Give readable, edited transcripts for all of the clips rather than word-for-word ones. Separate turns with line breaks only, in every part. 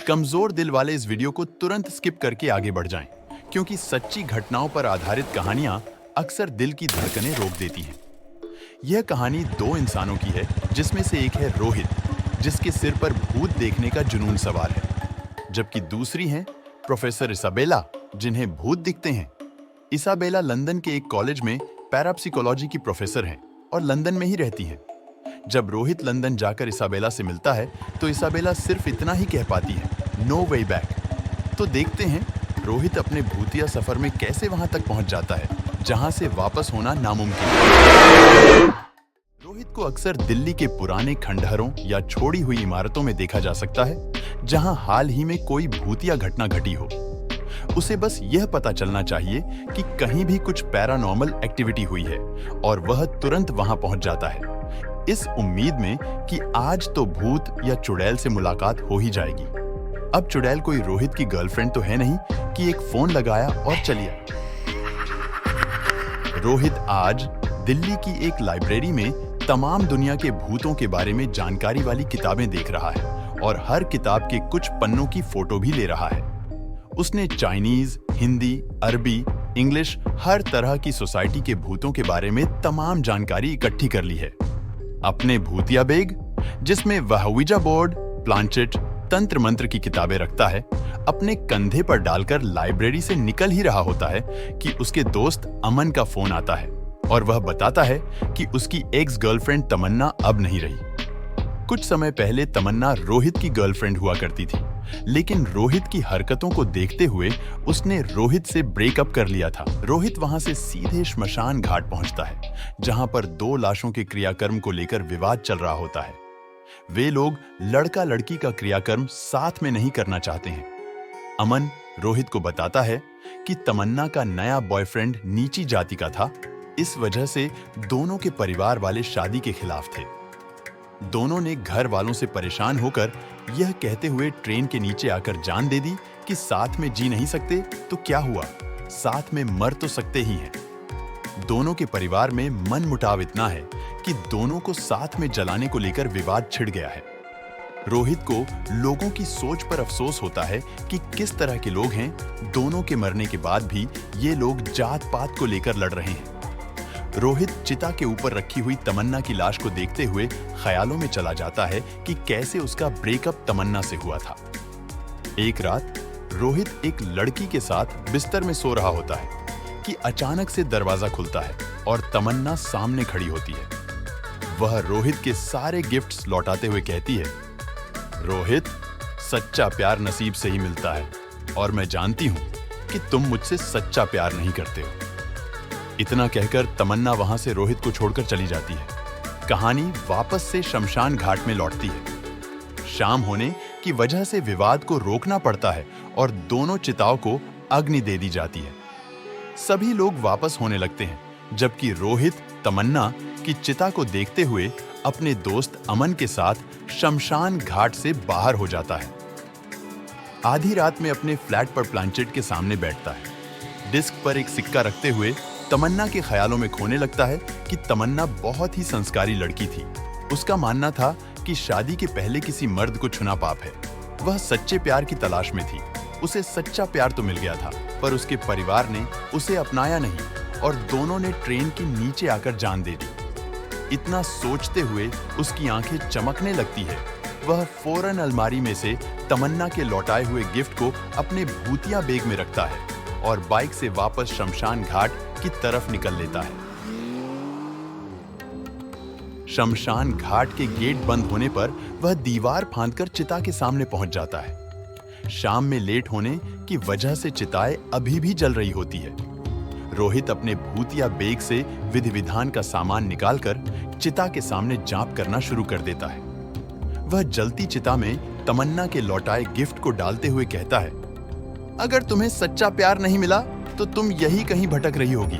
कमजोर दिल वाले इस वीडियो को तुरंत स्किप करके आगे बढ़ जाएं, क्योंकि सच्ची घटनाओं पर आधारित कहानियां अक्सर दिल की धड़कनें रोक देती हैं। यह कहानी दो इंसानों की है, जिसमें से एक है रोहित, जिसके सिर पर भूत देखने का जुनून सवार है, जबकि दूसरी हैं प्रोफेसर इसाबेला, जिन्हें भूत दिखते हैं। इसाबेला लंदन के एक कॉलेज में पैराप्सिकोलॉजी की प्रोफेसर हैं और लंदन में ही रहती हैं। जब रोहित लंदन जाकर इसाबेला से मिलता है तो इसाबेला सिर्फ इतना ही कह पाती है, नो वे बैक। तो देखते हैं रोहित अपने भूतिया सफर में कैसे वहां तक पहुंच जाता है जहां से वापस होना नामुमकिन है। रोहित को अक्सर दिल्ली के पुराने खंडहरों या छोड़ी हुई इमारतों में देखा जा सकता है, जहां हाल ही में कोई भूतिया घटना घटी हो। उसे बस यह पता चलना चाहिए कि कहीं भी कुछ पैरानॉर्मल एक्टिविटी हुई है और वह तुरंत वहां पहुंच जाता है, इस उम्मीद में कि आज तो भूत या चुड़ैल से मुलाकात हो ही जाएगी। अब चुड़ैल कोई रोहित की गर्लफ्रेंड तो है नहीं कि एक फोन लगाया और चली आई। रोहित आज दिल्ली की एक लाइब्रेरी में तमाम दुनिया के भूतों के बारे में जानकारी वाली किताबें देख रहा है और हर किताब के कुछ पन्नों की फोटो भी ले रहा है। उसने चाइनीज, हिंदी, अरबी, इंग्लिश, हर तरह की सोसाइटी के भूतों के बारे में तमाम जानकारी इकट्ठी कर ली है। अपने भूतिया बैग, जिसमें वह ouija बोर्ड, प्लांचेट, तंत्र मंत्र की किताबें रखता है, अपने कंधे पर डालकर लाइब्रेरी से निकल ही रहा होता है कि उसके दोस्त अमन का फोन आता है और वह बताता है कि उसकी एक्स गर्लफ्रेंड तमन्ना अब नहीं रही। कुछ समय पहले तमन्ना रोहित की गर्लफ्रेंड हुआ करती थी, लेकिन रोहित की हरकतों को देखते हुए उसने रोहित से ब्रेकअप कर लिया था। रोहित वहां से सीधे श्मशान घाट पहुंचता है, जहां पर दो लाशों के क्रियाकर्म को लेकर विवाद चल रहा होता है। वे लोग लड़का लड़की का क्रियाकर्म साथ में नहीं करना चाहते हैं। अमन रोहित को बताता है कि तमन्ना का नया बॉयफ्रेंड नीची जाति का था, इस वजह से दोनों के परिवार वाले शादी के खिलाफ थे। दोनों ने घर वालों से परेशान होकर यह कहते हुए ट्रेन के नीचे आकर जान दे दी कि साथ में जी नहीं सकते तो क्या हुआ, साथ में मर तो सकते ही हैं। दोनों के परिवार में मनमुटाव इतना है कि दोनों को साथ में जलाने को लेकर विवाद छिड़ गया है। रोहित को लोगों की सोच पर अफसोस होता है कि किस तरह के लोग हैं, दोनों के मरने के बाद भी ये लोग जात पात को लेकर लड़ रहे हैं। रोहित चिता के ऊपर रखी हुई तमन्ना की लाश को देखते हुए ख्यालों में चला जाता है कि कैसे उसका ब्रेकअप तमन्ना से हुआ था। एक रात रोहित एक लड़की के साथ बिस्तर में सो रहा होता है कि अचानक से दरवाजा खुलता है और तमन्ना सामने खड़ी होती है। वह रोहित के सारे गिफ्ट्स लौटाते हुए कहती है, रोहित, सच्चा प्यार नसीब से ही मिलता है और मैं जानती हूं कि तुम मुझसे सच्चा प्यार नहीं करते हो। इतना कहकर तमन्ना वहां से रोहित को छोड़कर चली जाती है। कहानी वापस से शमशान घाट में लौटती है। शाम होने की वजह से विवाद को रोकना पड़ता है और दोनों चिताओं को अग्नि दे दी जाती है। सभी लोग वापस होने लगते हैं, जबकि रोहित तमन्ना की चिता को देखते हुए अपने दोस्त अमन के साथ शमशान घाट से बाहर हो जाता है। आधी रात में अपने फ्लैट पर प्लांचेट के सामने बैठता है। डिस्क पर एक सिक्का रखते हुए तमन्ना के ख्यालों में खोने लगता है कि तमन्ना बहुत ही संस्कारी लड़की थी। उसका मानना था कि शादी के पहले किसी मर्द को छूना पाप है। वह सच्चे प्यार की तलाश में थी। उसे सच्चा प्यार तो मिल गया था, पर उसके परिवार ने उसे अपनाया नहीं और दोनों ने ट्रेन के नीचे आकर जान दे दी। इतना सोचते हुए उसकी आंखें चमकने लगती है। वह फौरन अलमारी में से तमन्ना के लौटाए हुए गिफ्ट को अपने भूतिया बैग में रखता है और बाइक से वापस शमशान घाट की तरफ निकल लेता है। शमशान घाट के गेट बंद होने पर वह दीवार फांदकर चिता के सामने पहुंच जाता है। शाम में लेट होने की वजह से चिताएं अभी भी जल रही होती है। रोहित अपने भूतिया बैग से विधि विधान का सामान निकालकर चिता के सामने जाप करना शुरू कर देता है। वह जलती चिता में तमन्ना के लौटाए गिफ्ट को डालते हुए कहता है, अगर तुम्हें सच्चा प्यार नहीं मिला तो तुम यही कहीं भटक रही होगी।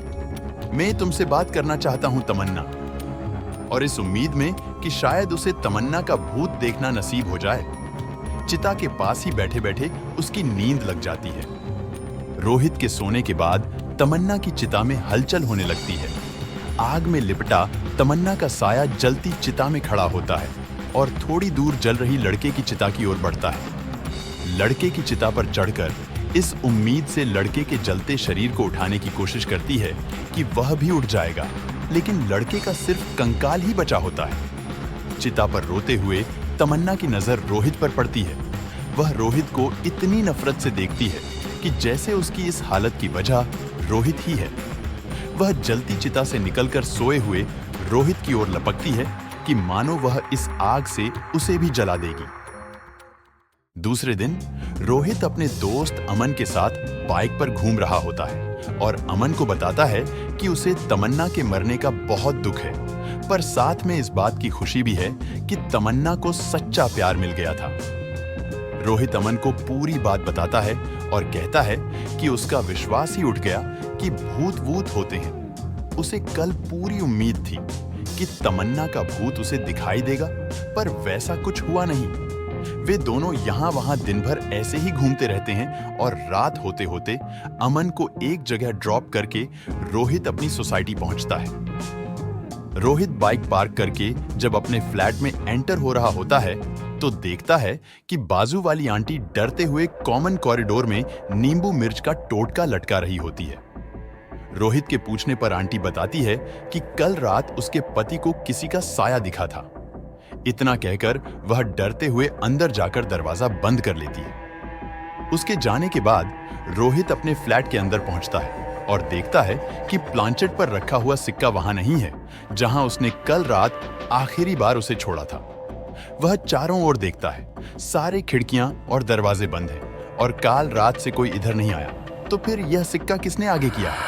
मैं तुमसे बात करना चाहता हूं तमन्ना। और इस उम्मीद में कि शायद उसे तमन्ना का भूत देखना नसीब हो जाए, चिता के पास ही बैठे बैठे उसकी नींद लग जाती है। रोहित के सोने के बाद तमन्ना की चिता में हलचल होने लगती है। आग में लिपटा तमन्ना का साया जलती चिता में खड़ा होता है और थोड़ी दूर जल रही लड़के की चिता की ओर बढ़ता है। लड़के की चिता पर चढ़कर इस उम्मीद से लड़के के जलते शरीर को उठाने की कोशिश करती है कि वह भी उठ जाएगा, लेकिन लड़के का सिर्फ कंकाल ही बचा होता है। चिता पर रोते हुए तमन्ना की नजर रोहित पर पड़ती है। वह रोहित को इतनी नफरत से देखती है कि जैसे उसकी इस हालत की वजह रोहित ही है। वह जलती चिता से निकलकर सोए हुए रोहित की ओर लपकती है कि मानो वह इस आग से उसे भी जला देगी। दूसरे दिन रोहित अपने दोस्त अमन के साथ बाइक पर घूम रहा होता है और अमन को बताता है कि उसे तमन्ना के मरने का बहुत दुख है, पर साथ में इस बात की खुशी भी है कि तमन्ना को सच्चा प्यार मिल गया था। रोहित अमन को पूरी बात बताता है और कहता है कि उसका विश्वास ही उठ गया कि भूत वूत होते हैं। उसे कल पूरी उम्मीद थी कि तमन्ना का भूत उसे दिखाई देगा, पर वैसा कुछ हुआ नहीं। वे दोनों यहाँ वहाँ दिन भर ऐसे ही घूमते रहते हैं और रात होते होते अमन को एक जगह ड्रॉप करके रोहित अपनी सोसाइटी पहुंचता है। रोहित बाइक पार्क करके जब अपने फ्लैट में एंटर हो रहा होता है तो देखता है कि बाजू वाली आंटी डरते हुए कॉमन कॉरिडोर में नींबू मिर्च का टोटका लटका रही होती है। रोहित के पूछने पर आंटी बताती है कि कल रात उसके पति को किसी का साया दिखा था। इतना कहकर वह डरते हुए अंदर जाकर दरवाजा बंद कर लेती है। उसके जाने के बाद रोहित अपने फ्लैट के अंदर पहुंचता है और देखता है कि प्लांचेट पर रखा हुआ सिक्का वहां नहीं है जहां उसने कल रात आखिरी बार उसे छोड़ा था। वह चारों ओर देखता है, सारे खिड़कियां और दरवाजे बंद हैं और काल रात से कोई इधर नहीं आया, तो फिर यह सिक्का किसने आगे किया है?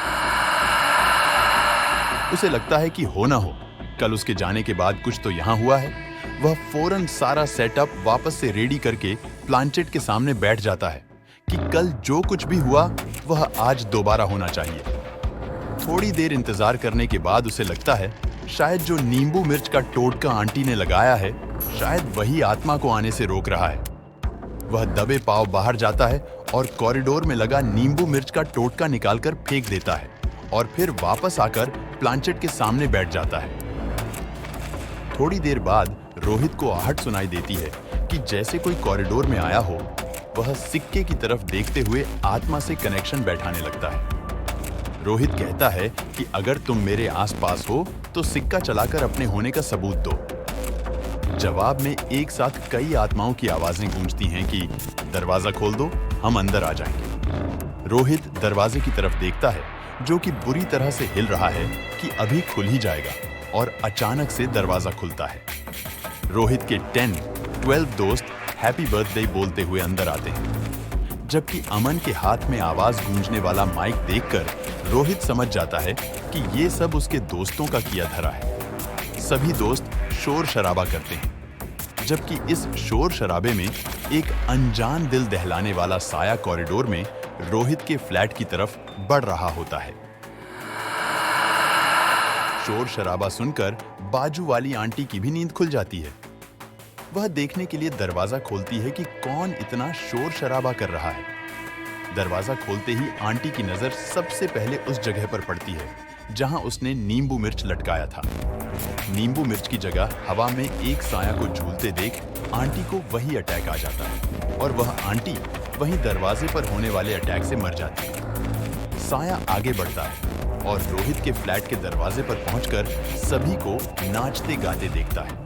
उसे लगता है कि हो ना हो कल उसके जाने के बाद कुछ तो यहां हुआ है। वह फौरन सारा सेटअप वापस से रेडी करके प्लांचेट के सामने बैठ जाता है कि कल जो कुछ भी हुआ वह आज दोबारा होना चाहिए। थोड़ी देर इंतजार करने के बाद उसे लगता है शायद जो नींबू मिर्च का टोटका आंटी ने लगाया है, शायद वही आत्मा को आने से रोक रहा है। वह दबे पांव बाहर जाता है और कॉरिडोर में लगा नींबू मिर्च का टोटका निकालकर फेंक देता है और फिर वापस आकर प्लांचेट के सामने बैठ जाता है। थोड़ी देर बाद रोहित को आहट सुनाई देती है कि जैसे कोई कॉरिडोर में आया हो। वह सिक्के की तरफ देखते हुए आत्मा से कनेक्शन बैठाने लगता है। रोहित कहता है कि अगर तुम मेरे आसपास हो तो सिक्का चलाकर अपने होने का सबूत दो। जवाब में एक साथ कई आत्माओं की आवाजें गूंजती हैं कि दरवाजा खोल दो, हम अंदर आ जाएंगे। रोहित दरवाजे की तरफ देखता है जो कि बुरी तरह से हिल रहा है कि अभी खुल ही जाएगा, और अचानक से दरवाजा खुलता है। रोहित के 10-12 दोस्त हैप्पी बर्थडे बोलते हुए अंदर आते हैं, जबकि अमन के हाथ में आवाज गूंजने वाला माइक देखकर रोहित समझ जाता है कि ये सब उसके दोस्तों का किया धरा है। सभी दोस्त शोर शराबा करते हैं, जबकि इस शोर शराबे में एक अनजान दिल दहलाने वाला साया कॉरिडोर में रोहित के फ्लैट की तरफ बढ़ रहा होता है। शोर शराबा सुनकर बाजू वाली आंटी की भी नींद खुल जाती है। वह देखने के लिए दरवाजा खोलती है कि कौन इतना शोर शराबा कर रहा है। दरवाजा खोलते ही आंटी की नजर सबसे पहले उस जगह पर पड़ती है जहां उसने नींबू मिर्च लटकाया था। नींबू मिर्च की जगह हवा में एक साया को झूलते देख आंटी को वही अटैक आ जाता है और वह आंटी वहीं दरवाजे पर होने वाले अटैक से मर जाती है। साया आगे बढ़ता है और रोहित के फ्लैट के दरवाजे पर पहुंचकर सभी को नाचते गाते देखता है।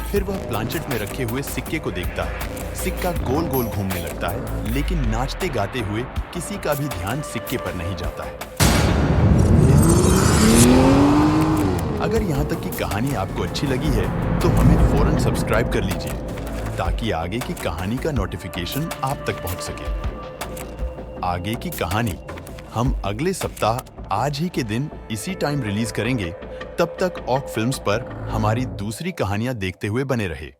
फिर वह प्लांचेट में रखे हुए सिक्के को देखता है। सिक्का गोल गोल घूमने लगता है, लेकिन नाचते गाते हुए किसी का भी ध्यान सिक्के पर नहीं जाता है। अगर यहाँ तक की कहानी आपको अच्छी लगी है तो हमें फौरन सब्सक्राइब कर लीजिए ताकि आगे की कहानी का नोटिफिकेशन आप तक पहुँच सके। आगे की कहानी हम अगले सप्ताह आज ही के दिन इसी टाइम रिलीज करेंगे। तब तक ऑक फिल्म्स पर हमारी दूसरी कहानियां देखते हुए बने रहे।